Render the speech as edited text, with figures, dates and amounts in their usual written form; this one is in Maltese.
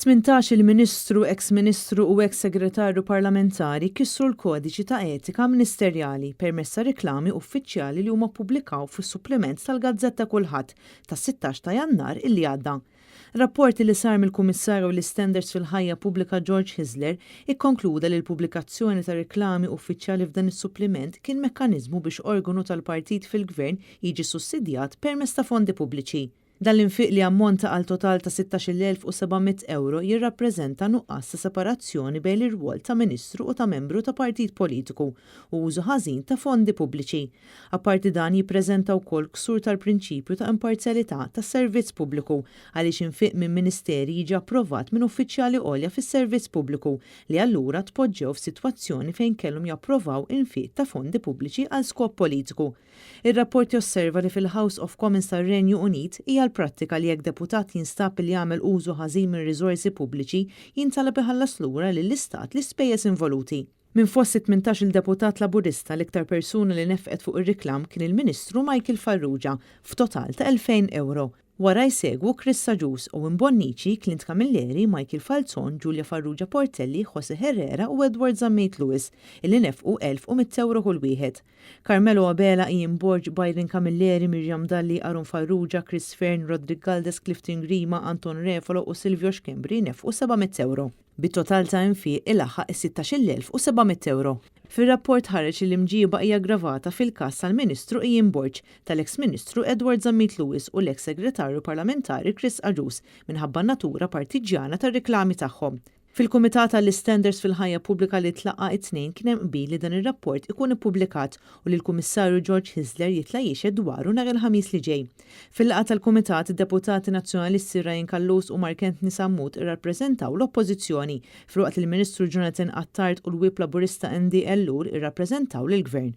18 il-Ministru, ex-Ministru u ex-Segretarju Parlamentari kissru l-kodiċi ta' etika ministerjali permezz ta' riklami uffiċjali li huma ppubblikaw fis-suppliment tal-Gazzetta Kulħadd tas-16 ta' Jannar illi għadda. Rapporti li sar mill-Kummissarju l-Standards fil-Ħajja Pubblika George Hisler ikkonkluda li l-pubblikazzjoni ta' riklami uffiċjali f'dan is-suppliment kien mekkaniżmu biex organu tal-partit fil-Gvern jiġi sussidjat permezz ta' fondi pubbliċi. Dan l-infiq li ammonta għal total ta' 16,700 euro jirrappreżenta nuqqas ta' separazzjoni bejn ir-rwol ta' Ministru u ta' membru ta' partit politiku u użu ħażin ta' fondi pubbliċi. Apparti dan jippreżenta wkoll ksur tal-prinċipju ta' imparzjalità tas-servizz pubbliku għaliex infiq minn ministeri jiġi approvat minn uffiċjali għolja fis-servizz pubbliku li allura tpoġġew f'sitwazzjoni fejn kellhom japprovaw infiq ta' fondi pubbliċi għal skop politiku. Ir-rapport josserva li fil-House of Commons tar-Renju Unit hija l-prattika li jekk deputat jinstab li jagħmel użu ħażin minn riżorsi pubbliċi jintalab iħallas lura lill-istat l-ispejjeż involuti. Minn fost 18 il-deputat laburista l-iktar persuna li nefqet fuq ir-riklam kien il-Ministru Michael Farrugia f'total ta' 2,000 euro. Wara jsegwu Chris Sajus u Mbonnici, Clint Camilleri, Michael Falzon, Giulia Farrugia Portelli, Jose Herrera u Edward Zammit Lewis illi nefqu 1,100 euro kull wieħed. Carmelo Abela, Ian Borg, Byron Camilleri, Miriam Dalli, Aaron Farrugia, Chris Fern, Rodrick Galdes, Clifton Grima, Anton Refolo u Silvio Xkembri nefqu 700 euro. Bit-total ta' infiq ilaħħaq 16,700 euro. Fir-rapport ħareġ li l-imġiba hija aggravata fil-każ tal-Ministru Ian Borg, tal-ex-Ministru Edward Zammit Lewis u l-ex-Segretarju Parlamentari Chris Ajus minħabba natura partiġjana tar-riklami tagħhom. Fil-Kumitat tal-Standards fil-Ħajja Pubblika li tlaqa' it-tnejn kien hemm qbil li dan ir-rapport ikun ippubblikat u li l-Kummissarju George Hisler jitla' jixhed dwaru nhar il-Ħamis li ġej. Fil-laqgħa tal-Kumitat id-Deputati Nazzjonalisti Ryan Kallus u Mark Anthony Sammut irrappreżentaw l-Oppożizzjoni filwaqt li l-Ministru Jonathan Attard u l-Whip Laburista Andy Ellul irrappreżentaw lill-Gvern.